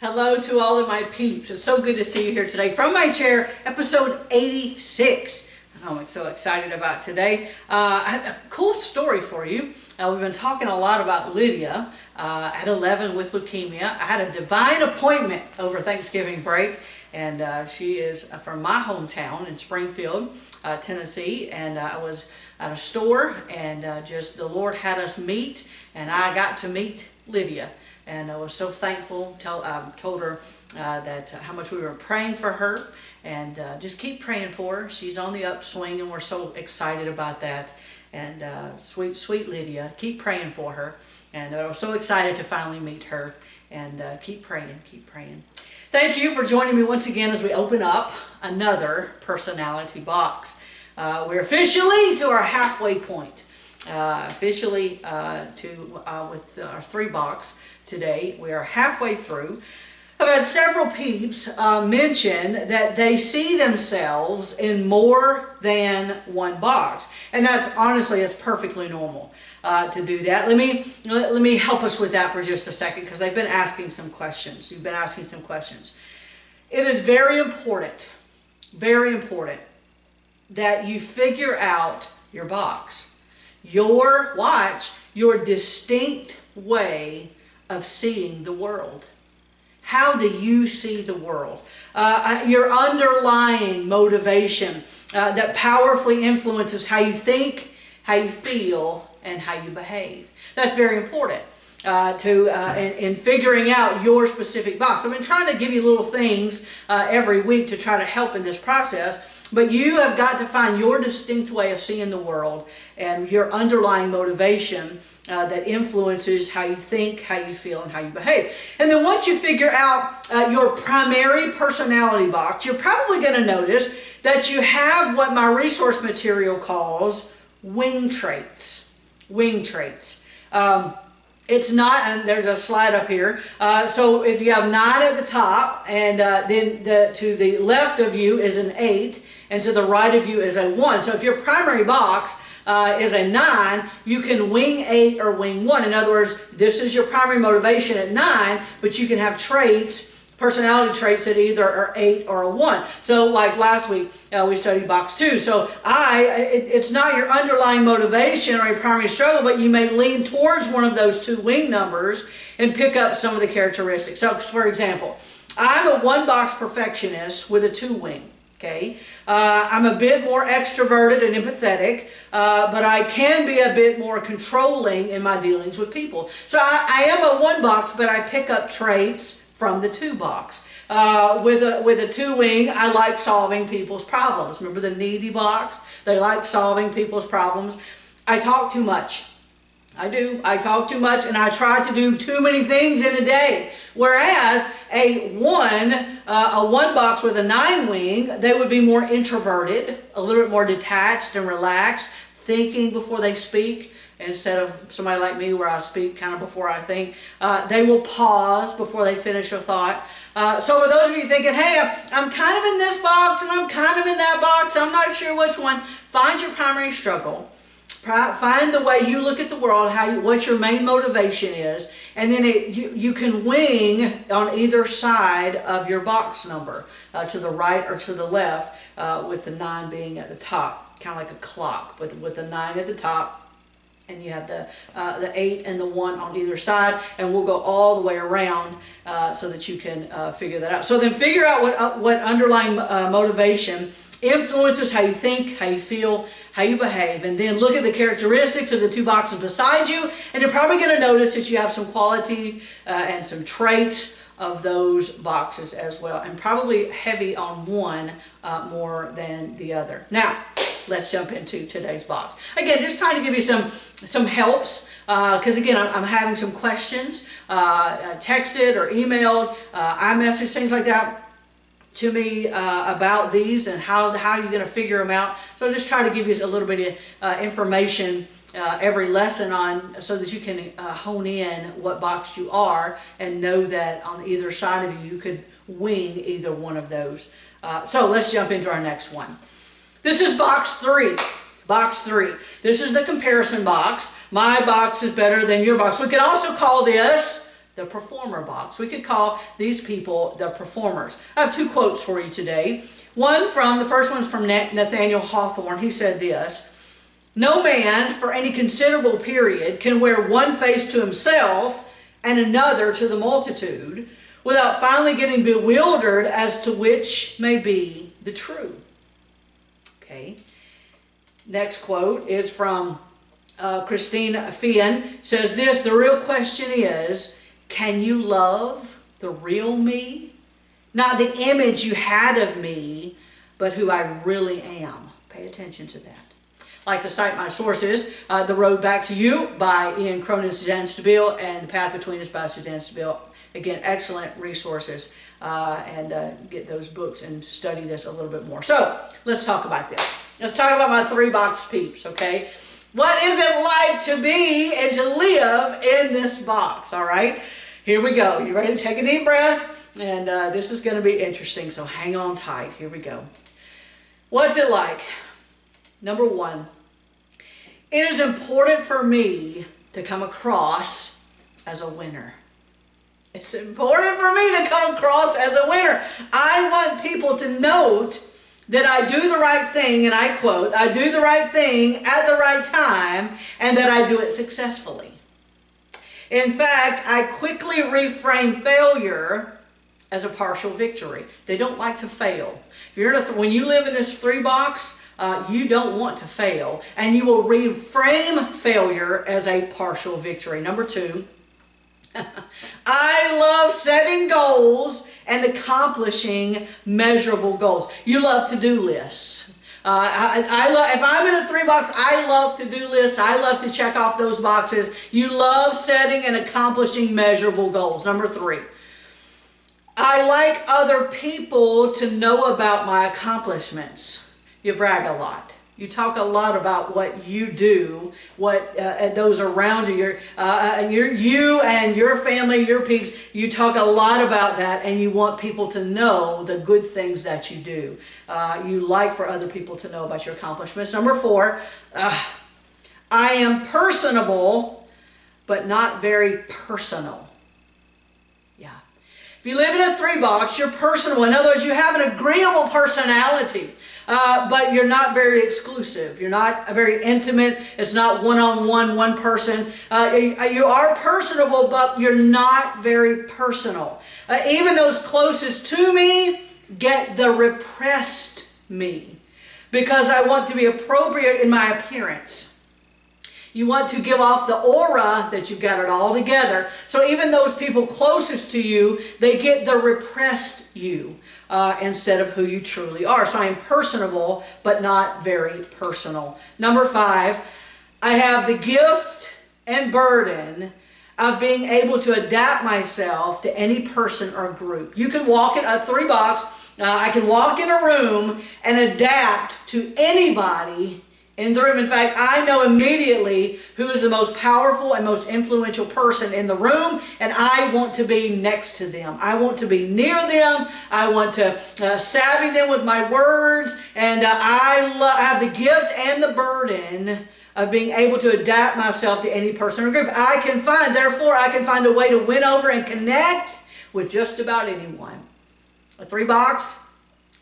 Hello to all of my peeps. It's so good to see you here today. From my chair, episode 86. I'm so excited about today. I have a cool story for you. We've been talking a lot about Lydia at 11 with leukemia. I had a divine appointment over Thanksgiving break, and she is from my hometown in Springfield, Tennessee, and I was at a store, and just the Lord had us meet, and I got to meet Lydia. And I was so thankful. Told her that how much we were praying for her, and just keep praying for her. She's on the upswing, and we're so excited about that. And sweet Lydia, keep praying for her. And I was so excited to finally meet her. And keep praying, keep praying. Thank you for joining me once again as we open up another personality box. We're officially to our halfway point. With our 3 box today. We are halfway through. I've had several peeps mention that they see themselves in more than one box, and that's perfectly normal to do that. Let me help us with that for just a second, because they've been asking some questions. You've been asking some questions. It is very important that you figure out your box. Your distinct way of seeing the world. How do you see the world? Your underlying motivation that powerfully influences how you think, how you feel, and how you behave. That's very important in figuring out your specific box. I've been trying to give you little things every week to try to help in this process. But you have got to find your distinct way of seeing the world and your underlying motivation that influences how you think, how you feel, and how you behave. And then once you figure out your primary personality box, you're probably going to notice that you have what my resource material calls wing traits. Wing traits. It's not, and there's a slide up here, so if you have 9 at the top, and then to the left of you is an 8, and to the right of you is a 1. So if your primary box is a 9, you can wing 8 or wing 1. In other words, this is your primary motivation at 9, but you can have traits, personality traits that either are 8 or a 1. So like last week, we studied box 2. So it's not your underlying motivation or a primary struggle, but you may lean towards one of those 2 wing numbers and pick up some of the characteristics. So for example, I'm a 1 box perfectionist with a 2 wing. Okay, I'm a bit more extroverted and empathetic, but I can be a bit more controlling in my dealings with people. So I am a 1 box, but I pick up traits from the 2 box. With a 2 wing, I like solving people's problems. Remember the needy box? They like solving people's problems. I talk too much. I do. I talk too much, and I try to do too many things in a day. Whereas a 1 box with a 9 wing, they would be more introverted, a little bit more detached and relaxed, thinking before they speak, instead of somebody like me where I speak kind of before I think. They will pause before they finish a thought. So for those of you thinking, hey, I'm kind of in this box and I'm kind of in that box, I'm not sure which one, find your primary struggle. Find the way you look at the world, what your main motivation is, and then you can wing on either side of your box number, to the right or to the left, with the 9 being at the top, kind of like a clock, with the 9 at the top, and you have the 8 and the 1 on either side, and we'll go all the way around so that you can figure that out. So then figure out what underlying motivation influences how you think, how you feel, how you behave, and then look at the characteristics of the 2 boxes beside you, and you're probably going to notice that you have some qualities and some traits of those boxes as well, and probably heavy on one more than the other. Now, let's jump into today's box. Again, just trying to give you some helps, because again, I'm having some questions, texted or emailed, iMessage, things like that, to me about these and how you're going to figure them out. So I'll just try to give you a little bit of information every lesson on, so that you can hone in what box you are and know that on either side of you could wing either one of those. So let's jump into our next one. This is box 3. Box 3. This is the comparison box. My box is better than your box. We could also call this the performer box. We could call these people the performers. I have two quotes for you today. The first one's from Nathaniel Hawthorne. He said this: "No man for any considerable period can wear one face to himself and another to the multitude without finally getting bewildered as to which may be the true." Okay. Next quote is from Christine Fian. Says this: "The real question is, can you love the real me? Not the image you had of me, but who I really am." Pay attention to that. I like to cite my sources: The Road Back to You by Ian Cronin and Suzanne Stabile, and The Path Between Us by Suzanne Stabile. Again, excellent resources, and get those books and study this a little bit more. So, let's talk about this. Let's talk about my 3-box peeps, okay? What is it like to be and to live in this box, all right? Here we go. You ready to take a deep breath? And this is going to be interesting, so hang on tight. Here we go. What's it like? Number one, it is important for me to come across as a winner. It's important for me to come across as a winner. I want people to note that I do the right thing, and I quote, "I do the right thing at the right time, and that I do it successfully." In fact, I quickly reframe failure as a partial victory. They don't like to fail. If you're when you live in this 3-box, you don't want to fail, and you will reframe failure as a partial victory. Number two, I love setting goals and accomplishing measurable goals. You love to-do lists. If I'm in a 3-box, I love to-do lists. I love to check off those boxes. You love setting and accomplishing measurable goals. Number three, I like other people to know about my accomplishments. You brag a lot. You talk a lot about what you do, what those around you, you and your family, your peeps. You talk a lot about that, and you want people to know the good things that you do. You like for other people to know about your accomplishments. Number four, I am personable, but not very personal. Yeah. If you live in a 3-box, you're personable. In other words, you have an agreeable personality. But you're not very exclusive. You're not very intimate. It's not one-on-one, one person. You are personable, but you're not very personal. Even those closest to me get the repressed me, because I want to be appropriate in my appearance. You want to give off the aura that you've got it all together. So even those people closest to you, they get the repressed you. Instead of who you truly are. So I am personable, but not very personal. Number five, I have the gift and burden of being able to adapt myself to any person or group. You can walk in a 3-box, I can walk in a room and adapt to anybody in the room. In fact, I know immediately who is the most powerful and most influential person in the room, and I want to be next to them. I want to be near them. I want to savvy them with my words, and I have the gift and the burden of being able to adapt myself to any person or group. Therefore, I can find a way to win over and connect with just about anyone. A 3-box,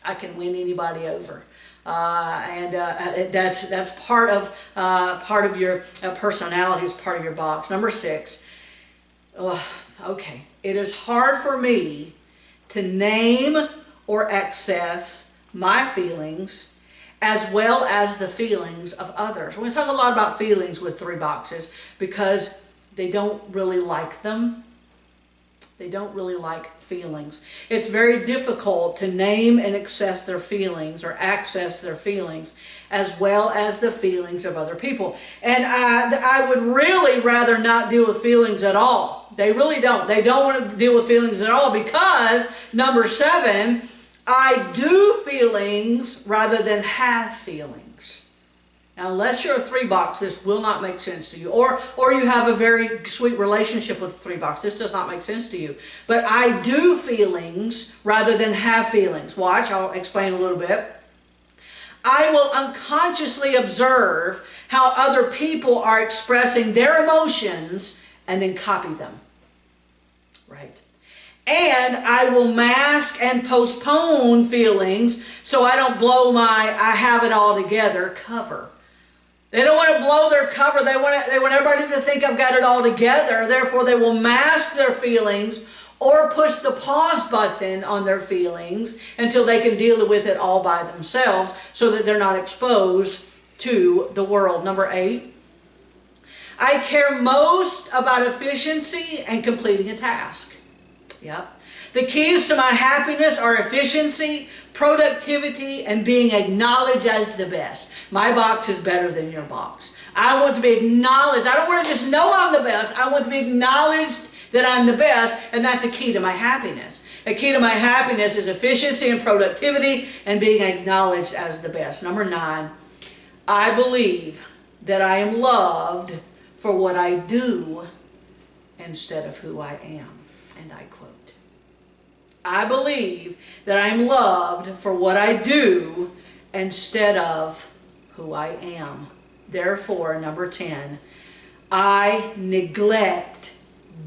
I can win anybody over. That's part of your personality, is part of your box. Number 6, okay, it is hard for me to name or access my feelings as well as the feelings of others. We're going to talk a lot about feelings with 3-boxes because they don't really like them. They don't really like feelings. It's very difficult to name and access their feelings or access their feelings as well as the feelings of other people. And I would really rather not deal with feelings at all. They really don't. They don't want to deal with feelings at all because, number 7, I do feelings rather than have feelings. Now, unless you're a 3-box, this will not make sense to you. Or you have a very sweet relationship with a 3-box. This does not make sense to you. But I do feelings rather than have feelings. Watch, I'll explain a little bit. I will unconsciously observe how other people are expressing their emotions and then copy them. Right. And I will mask and postpone feelings so I don't blow my I have it all together cover. They don't want to blow their cover. They want everybody to think I've got it all together. Therefore, they will mask their feelings or push the pause button on their feelings until they can deal with it all by themselves so that they're not exposed to the world. Number 8, I care most about efficiency and completing a task. Yep. The keys to my happiness are efficiency, productivity, and being acknowledged as the best. My box is better than your box. I want to be acknowledged. I don't want to just know I'm the best. I want to be acknowledged that I'm the best, and that's the key to my happiness. The key to my happiness is efficiency and productivity and being acknowledged as the best. Number 9, I believe that I am loved for what I do instead of who I am. And I quote, I believe that I am loved for what I do instead of who I am. Therefore, number 10, I neglect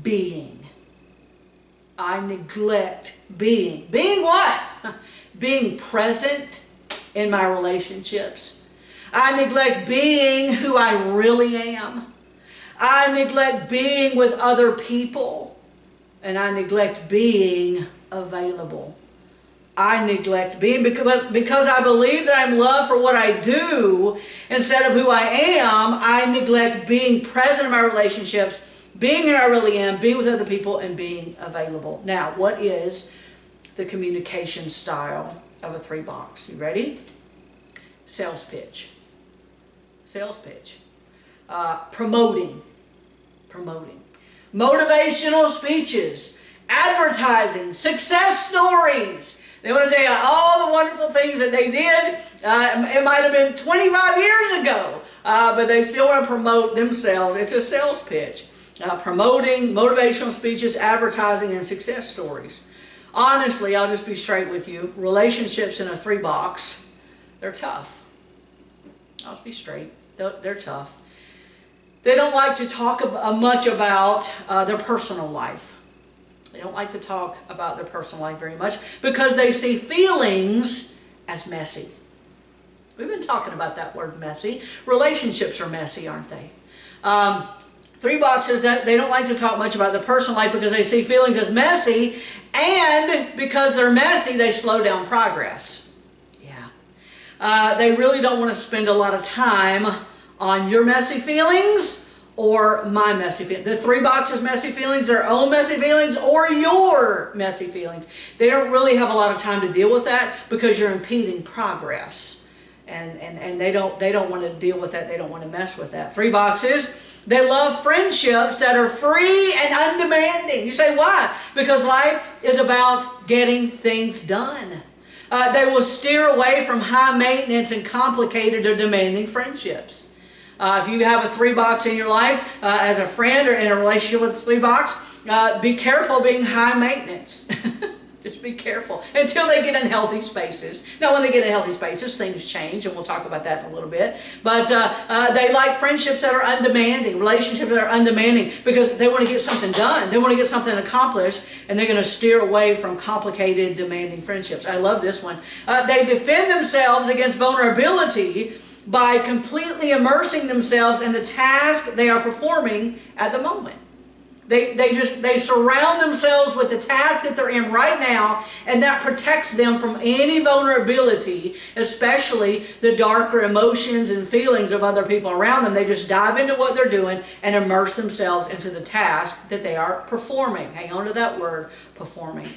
being. I neglect being. Being what? Being present in my relationships. I neglect being who I really am. I neglect being with other people. And I neglect being available. I neglect being because I believe that I'm loved for what I do instead of who I am. I neglect being present in my relationships, being who I really am, being with other people, and being available. Now, what is the communication style of a 3-box? You ready? Sales pitch. Sales pitch. Promoting. Motivational speeches. Advertising. Success stories. They want to tell you all the wonderful things that they did. It might have been 25 years ago, but they still want to promote themselves. It's a sales pitch. Promoting, motivational speeches, advertising, and success stories. Honestly, I'll just be straight with you. Relationships in a 3-box, they're tough. I'll just be straight. They're tough. They don't like to talk much about their personal life. They don't like to talk about their personal life very much because they see feelings as messy. We've been talking about that word messy. Relationships are messy, aren't they? 3 boxes, that they don't like to talk much about their personal life because they see feelings as messy, and because they're messy, they slow down progress. Yeah. They really don't want to spend a lot of time on your messy feelings or my messy feelings. The 3 boxes messy feelings, their own messy feelings, or your messy feelings. They don't really have a lot of time to deal with that because you're impeding progress. And they don't want to deal with that. They don't want to mess with that. 3 boxes, they love friendships that are free and undemanding. You say, why? Because life is about getting things done. They will steer away from high maintenance and complicated or demanding friendships. If you have a 3-box in your life as a friend or in a relationship with a 3-box, be careful being high maintenance. Just be careful until they get in healthy spaces. Now, when they get in healthy spaces, things change, and we'll talk about that in a little bit. But they like friendships that are undemanding, relationships that are undemanding, because they want to get something done. They want to get something accomplished, and they're going to steer away from complicated, demanding friendships. I love this one. They defend themselves against vulnerability by completely immersing themselves in the task they are performing at the moment. They surround themselves with the task that they're in right now, and that protects them from any vulnerability, especially the darker emotions and feelings of other people around them. They just dive into what they're doing and immerse themselves into the task that they are performing. Hang on to that word, performing.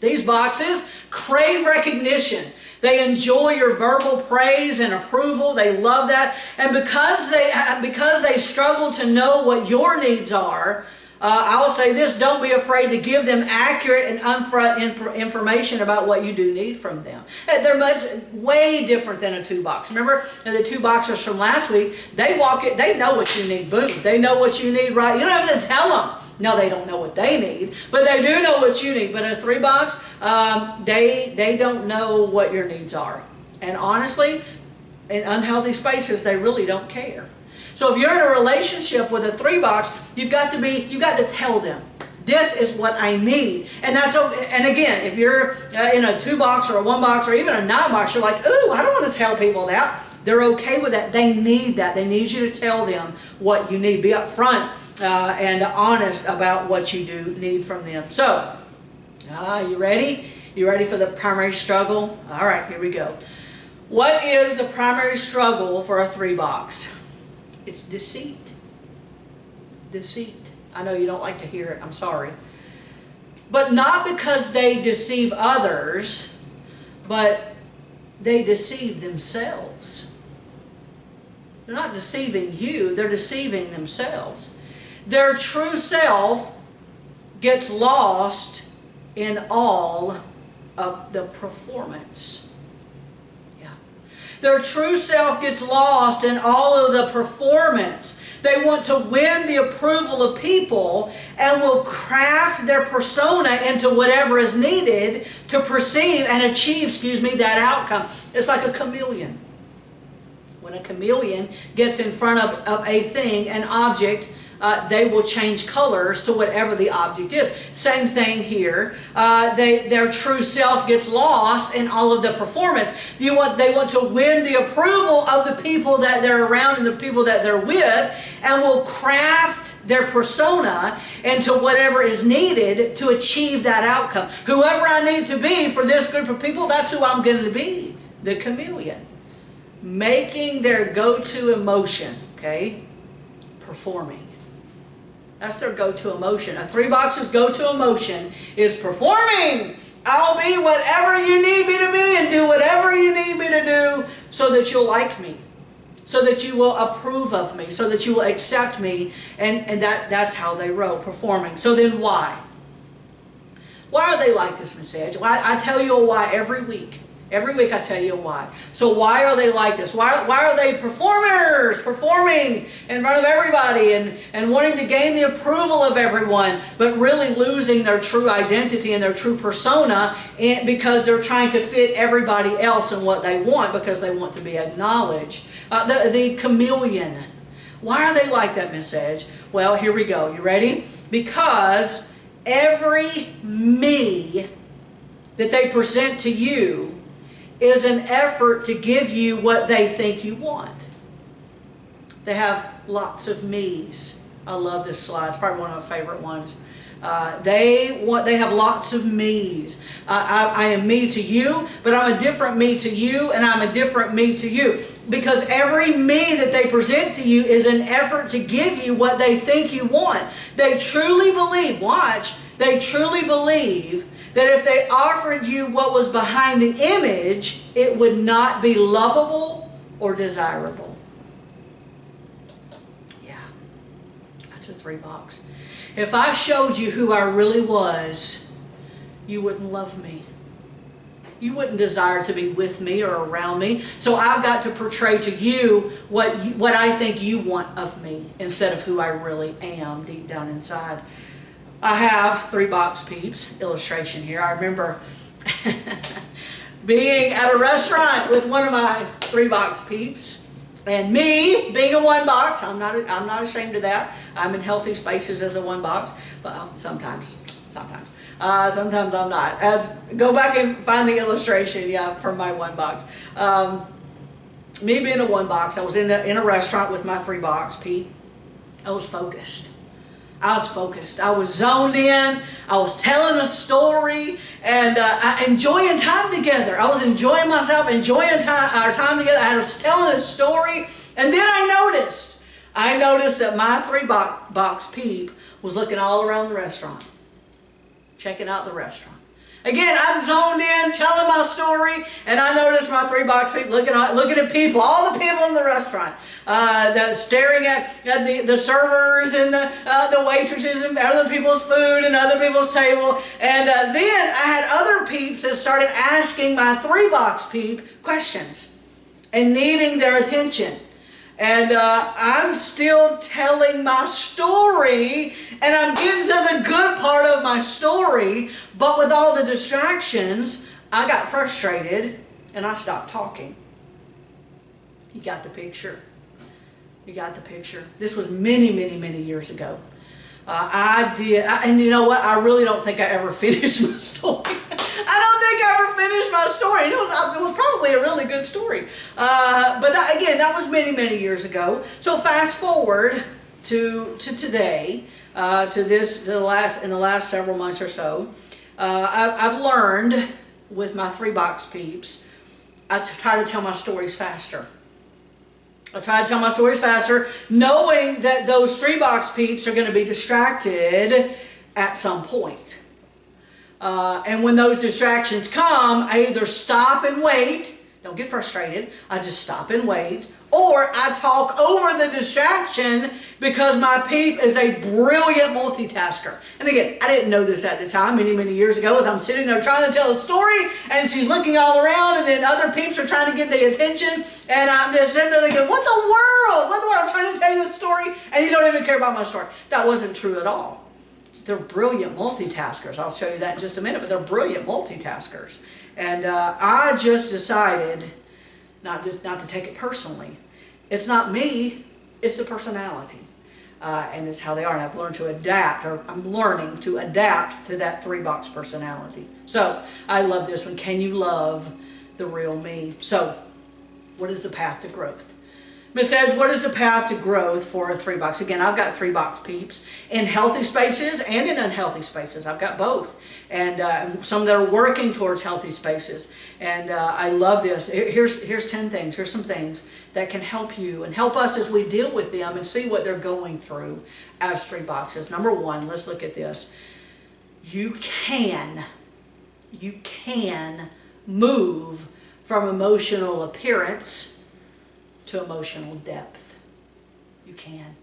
These boxes crave recognition. They enjoy your verbal praise and approval. They love that. And because they struggle to know what your needs are, I'll say this: don't be afraid to give them accurate and upfront information about what you do need from them. They're way different than a 2-box. Remember the 2 boxers from last week? They walk it. They know what you need. Boom. They know what you need. Right? You don't have to tell them. No, they don't know what they need, but they do know what you need. But in a 3-box, they don't know what your needs are. And honestly, in unhealthy spaces, they really don't care. So if you're in a relationship with a 3-box, you've got to tell them. This is what I need. And that's okay. And again, if you're in a 2-box or a 1-box or even a 9-box, you're like, ooh, I don't want to tell people that. They're okay with that. They need that. They need you to tell them what you need. Be upfront and honest about what you do need from them. So, you ready? You ready for the primary struggle? All right, here we go. What is the primary struggle for a 3-box? It's deceit. Deceit. I know you don't like to hear it. I'm sorry. But not because they deceive others, but they deceive themselves. They're not deceiving you. They're deceiving themselves. Their true self gets lost in all of the performance. Yeah. Their true self gets lost in all of the performance. They want to win the approval of people and will craft their persona into whatever is needed to perceive and achieve, that outcome. It's like a chameleon. When a chameleon gets in front of a thing, an object, they will change colors to whatever the object is. Same thing here. Their true self gets lost in all of the performance. They want to win the approval of the people that they're around and the people that they're with, and will craft their persona into whatever is needed to achieve that outcome. Whoever I need to be for this group of people, that's who I'm going to be. The chameleon. Making their go-to emotion, performing. That's their go-to emotion. A 3-box's go-to emotion is performing. I'll be whatever you need me to be and do whatever you need me to do so that you'll like me, so that you will approve of me, so that you will accept me, and that's how they roll, performing. So then why? Why are they like this, Miss Edge? I tell you a why every week. Every week I tell you why. So why are they like this? Why are they performers, performing in front of everybody and wanting to gain the approval of everyone, but really losing their true identity and their true persona because they're trying to fit everybody else in what they want because they want to be acknowledged? The chameleon. Why are they like that, Miss Edge? Well, here we go. You ready? Because every me that they present to you is an effort to give you what they think you want. They have lots of me's. I love this slide. It's probably one of my favorite ones. They have lots of me's. I am me to you, but I'm a different me to you, and I'm a different me to you. Because every me that they present to you is an effort to give you what they think you want. They truly believe, they truly believe that if they offered you what was behind the image, it would not be lovable or desirable. Yeah, that's a 3-box. If I showed you who I really was, you wouldn't love me. You wouldn't desire to be with me or around me. So I've got to portray to you what I think you want of me instead of who I really am deep down inside. I have 3-box peeps illustration here. I remember being at a restaurant with one of my 3-box peeps, and me being a 1-box. I'm not ashamed of that. I'm in healthy spaces as a 1-box, but sometimes I'm not. Go back and find the illustration, from my 1-box. Me being a 1-box, I was in a restaurant with my 3-box peep. I was focused. I was zoned in. I was telling a story and enjoying time together. I was enjoying myself, enjoying our time together. I was telling a story, and then I noticed that my 3-box peep was looking all around the restaurant, checking out the restaurant. Again, I'm zoned in, telling my story, and I noticed my 3-box peep looking at people, all the people in the restaurant, staring at the servers and the waitresses and other people's food and other people's table. And then I had other peeps that started asking my 3-box peep questions and needing their attention. And I'm still telling my story, and I'm getting to the good part of my story, but with all the distractions, I got frustrated and I stopped talking. You got the picture? You got the picture? This was many, many, many years ago. I did, and you know what? I really don't think I ever finished my story. I don't think I ever finished my story. It was probably a really good story. But again, that was many, many years ago. So fast forward to today, in the last several months or so, I've learned with my 3-box peeps, I try to tell my stories faster. I try to tell my stories faster, knowing that those 3-box peeps are going to be distracted at some point. And when those distractions come, I either stop and wait. Don't get frustrated. I just stop and wait. Or I talk over the distraction because my peep is a brilliant multitasker. And again, I didn't know this at the time, many, many years ago, as I'm sitting there trying to tell a story, and she's looking all around, and then other peeps are trying to get the attention, and I'm just sitting there thinking, what the world? What the world? I'm trying to tell you a story, and you don't even care about my story. That wasn't true at all. They're brilliant multitaskers. I'll show you that in just a minute, but they're brilliant multitaskers. And I just decided not to take it personally. It's not me, it's the personality. And it's how they are. And I've learned to adapt, or I'm learning to adapt to that 3-box personality. So, I love this one. Can you love the real me? So, what is the path to growth? Miss Edge, what is the path to growth for a 3-box? Again, I've got 3-box peeps in healthy spaces and in unhealthy spaces. I've got both. And some that are working towards healthy spaces. And I love this. Here's 10 things. Here's some things that can help you and help us as we deal with them and see what they're going through as 3-boxes. Number 1, let's look at this. You can move from emotional appearance to emotional depth. You can.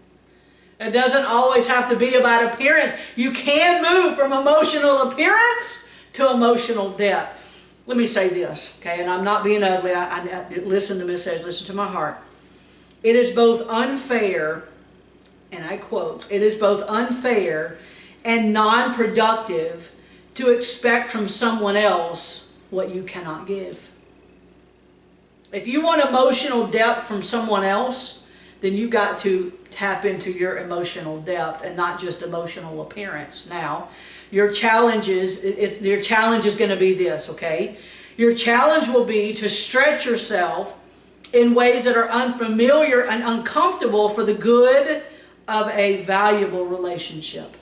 It doesn't always have to be about appearance. You can move from emotional appearance to emotional depth. Let me say this, okay, and I'm not being ugly. I listen to Miss Edge, listen to my heart. It is both unfair, and I quote, it is both unfair and non-productive to expect from someone else what you cannot give. If you want emotional depth from someone else, then you got to tap into your emotional depth and not just emotional appearance. Now, your challenge is going to be this, okay? Your challenge will be to stretch yourself in ways that are unfamiliar and uncomfortable for the good of a valuable relationship.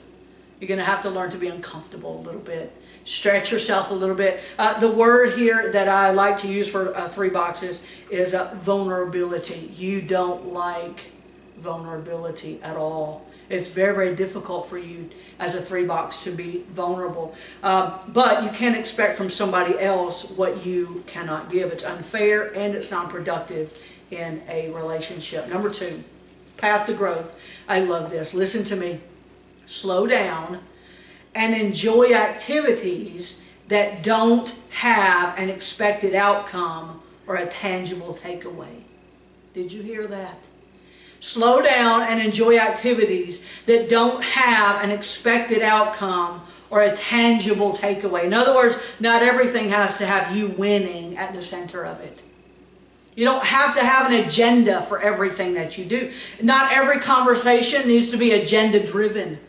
You're going to have to learn to be uncomfortable a little bit. Stretch yourself a little bit. The word here that I like to use for 3-boxes is vulnerability. You don't like vulnerability at all. It's very, very difficult for you as a 3-box to be vulnerable. But you can't expect from somebody else what you cannot give. It's unfair and it's non-productive in a relationship. Number 2, path to growth. I love this. Listen to me. Slow down and enjoy activities that don't have an expected outcome or a tangible takeaway. Did you hear that? Slow down and enjoy activities that don't have an expected outcome or a tangible takeaway. In other words, not everything has to have you winning at the center of it. You don't have to have an agenda for everything that you do. Not every conversation needs to be agenda-driven.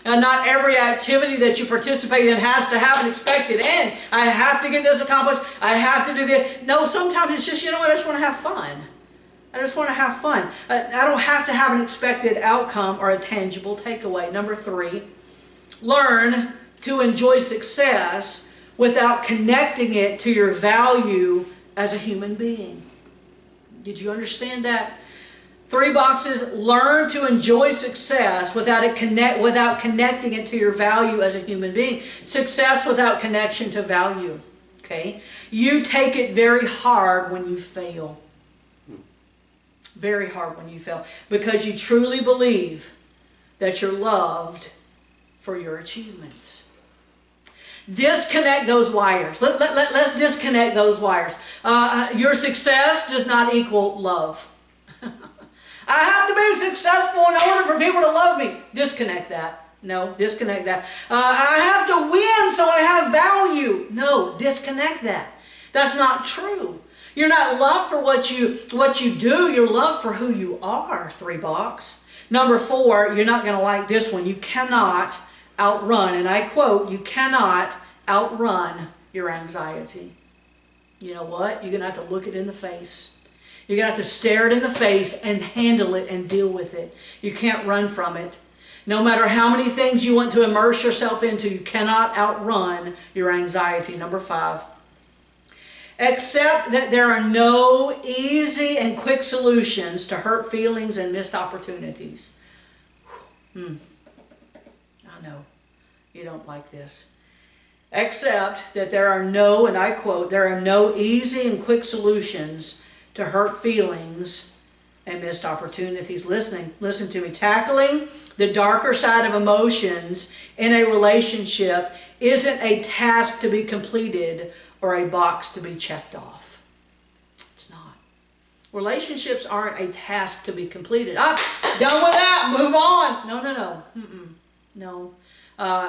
And not every activity that you participate in has to have an expected end. I have to get this accomplished. I have to do this. No, sometimes it's just, you know what, I just want to have fun. I just want to have fun. I don't have to have an expected outcome or a tangible takeaway. Number 3, learn to enjoy success without connecting it to your value as a human being. Did you understand that? 3-boxes, learn to enjoy success without connecting it to your value as a human being. Success without connection to value. Okay? You take it very hard when you fail. Very hard when you fail. Because you truly believe that you're loved for your achievements. Disconnect those wires. Let's disconnect those wires. Your success does not equal love. I have to be successful in order for people to love me. Disconnect that. No, disconnect that. I have to win so I have value. No, disconnect that. That's not true. You're not loved for what you do. You're loved for who you are, 3-box. Number 4, you're not going to like this one. You cannot outrun, and I quote, you cannot outrun your anxiety. You know what? You're going to have to look it in the face. You're going to have to stare it in the face and handle it and deal with it. You can't run from it. No matter how many things you want to immerse yourself into, you cannot outrun your anxiety. Number 5. Accept that there are no easy and quick solutions to hurt feelings and missed opportunities. I know you don't like this. Accept that there are no, and I quote, there are no easy and quick solutions to hurt feelings and missed opportunities. Listen to me. Tackling the darker side of emotions in a relationship isn't a task to be completed or a box to be checked off. It's not. Relationships aren't a task to be completed. Done with that, move on. No. No.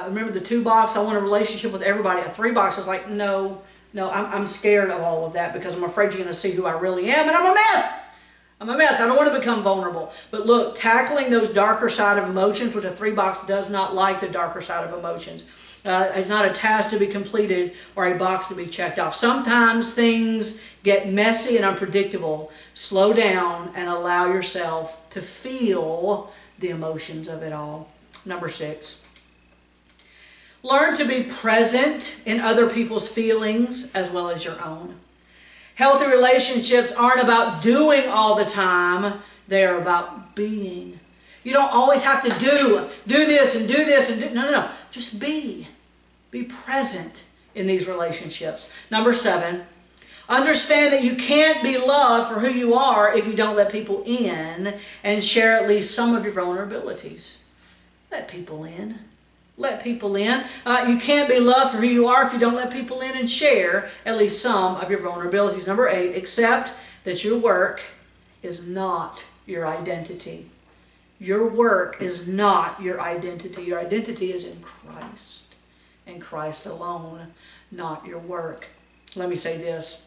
Remember the 2 box, I want a relationship with everybody. A 3 box, I was like, no, I'm scared of all of that because I'm afraid you're going to see who I really am, and I'm a mess. I'm a mess. I don't want to become vulnerable. But look, tackling those darker side of emotions, which a 3 box does not like the darker side of emotions. It's not a task to be completed or a box to be checked off. Sometimes things get messy and unpredictable. Slow down and allow yourself to feel the emotions of it all. Number 6. Learn to be present in other people's feelings as well as your own. Healthy relationships aren't about doing all the time. They are about being. You don't always have to do this and do this and do. No. Just be. Be present in these relationships. Number 7. Understand that you can't be loved for who you are if you don't let people in and share at least some of your vulnerabilities. Let people in. Let people in. You can't be loved for who you are if you don't let people in and share at least some of your vulnerabilities. Number 8, accept that your work is not your identity. Your work is not your identity. Your identity is in Christ and Christ alone, not your work. Let me say this.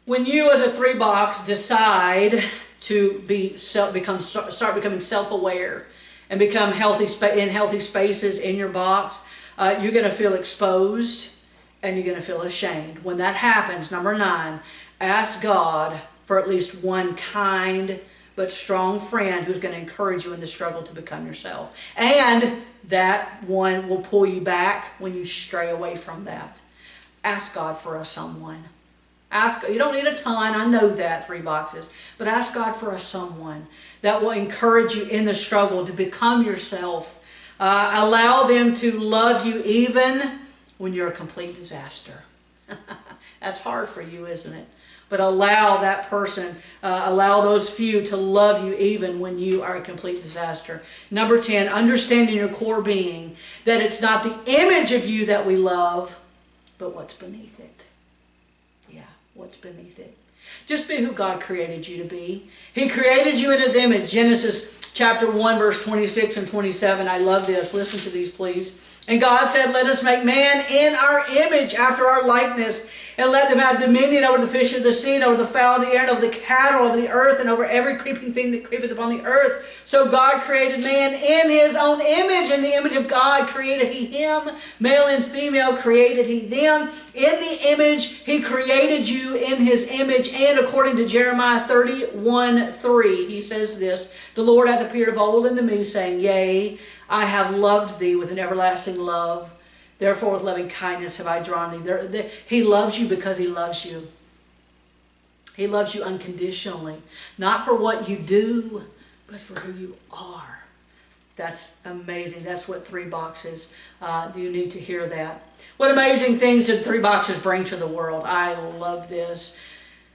When you as a 3 box decide to start becoming self-aware and become in healthy spaces in your box, you're going to feel exposed and you're going to feel ashamed. When that happens, number 9, ask God for at least one kind but strong friend who's going to encourage you in the struggle to become yourself. And that one will pull you back when you stray away from that. Ask God for a someone. You don't need a ton, I know that, 3 boxes. But ask God for a someone that will encourage you in the struggle to become yourself. Allow them to love you even when you're a complete disaster. That's hard for you, isn't it? But allow that person, allow those few to love you even when you are a complete disaster. Number 10, understand in your core being that it's not the image of you that we love, but what's beneath it. Yeah, what's beneath it. Just be who God created you to be. He created you in His image. Genesis chapter 1, verse 26 and 27. I love this. Listen to these, please. And God said, let us make man in our image after our likeness, and let them have dominion over the fish of the sea, and over the fowl of the air, and over the cattle of the earth, and over every creeping thing that creepeth upon the earth. So God created man in His own image. In the image of God created He him. Male and female created He them. In the image He created you in His image. And according to Jeremiah 31:3, He says this, the Lord hath appeared of old unto me, saying, Yea, I have loved thee with an everlasting love. Therefore with loving kindness have I drawn thee. He loves you because He loves you. He loves you unconditionally. Not for what you do, but for who you are. That's amazing. That's what 3 boxes, you need to hear that. What amazing things did 3 boxes bring to the world? I love this.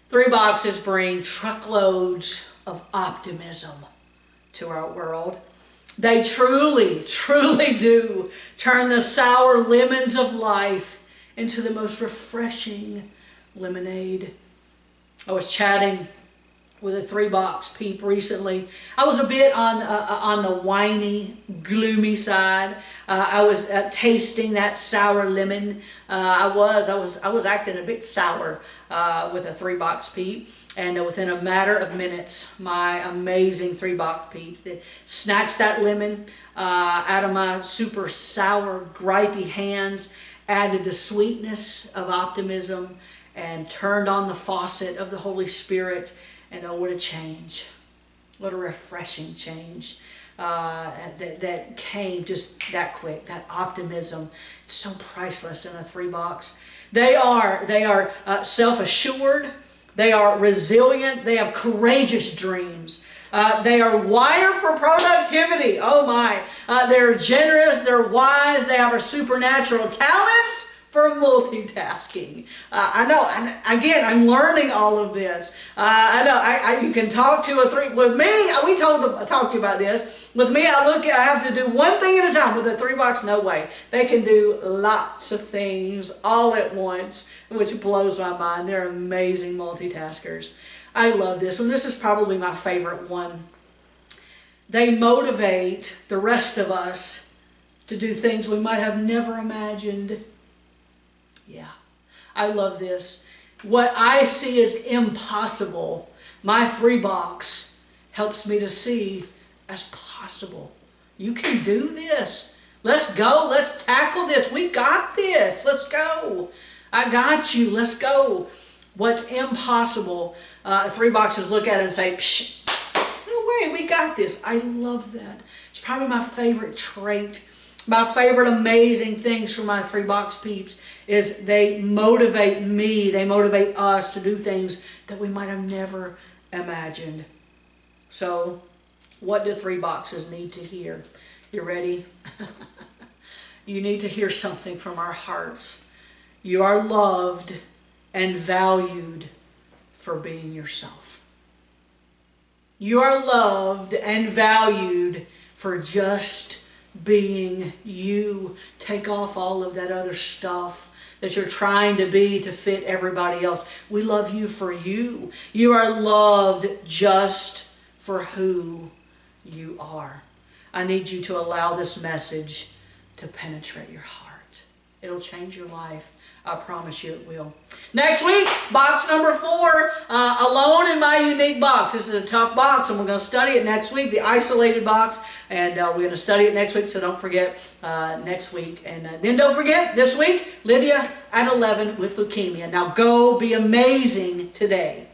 3 boxes bring truckloads of optimism to our world. They truly, truly do turn the sour lemons of life into the most refreshing lemonade. I was chatting with a 3-box peep recently. I was a bit on the whiny, gloomy side. I was tasting that sour lemon. I was acting a bit sour with a 3-box peep. And within a matter of minutes, my amazing 3-box peep snatched that lemon out of my super sour, gripey hands, added the sweetness of optimism, and turned on the faucet of the Holy Spirit. And oh, what a change. What a refreshing change that came just that quick. That optimism. It's so priceless in a 3-box. They are self-assured. They are resilient. They have courageous dreams. They are wired for productivity. Oh my. They're generous. They're wise. They have a supernatural talent for multitasking. I know, and again, I'm learning all of this. I know, you can talk to a 3, with me, I talked to you about this. With me, I have to do one thing at a time. With a 3-box, no way. They can do lots of things all at once, which blows my mind. They're amazing multitaskers. I love this one. This is probably my favorite one. They motivate the rest of us to do things we might have never imagined. Yeah, I love this. What I see as impossible, my 3-box helps me to see as possible. You can do this. Let's go. Let's tackle this. We got this. Let's go. I got you. Let's go. What's impossible, 3-boxes look at it and say, psh, no way, we got this. I love that. It's probably my favorite trait. My favorite amazing things from my 3-box peeps is they motivate me, they motivate us to do things that we might have never imagined. So, what do 3-boxes need to hear? You ready? You need to hear something from our hearts. You are loved and valued for being yourself. You are loved and valued for just being you. Take off all of that other stuff that you're trying to be to fit everybody else. We love you for you. You are loved just for who you are. I need you to allow this message to penetrate your heart. It'll change your life. I promise you it will. Next week, box number 4, Alone in My Unique Box. This is a tough box, and we're going to study it next week, the isolated box, and we're going to study it next week, so don't forget next week. And then don't forget, this week, Lydia at 11 with leukemia. Now go be amazing today.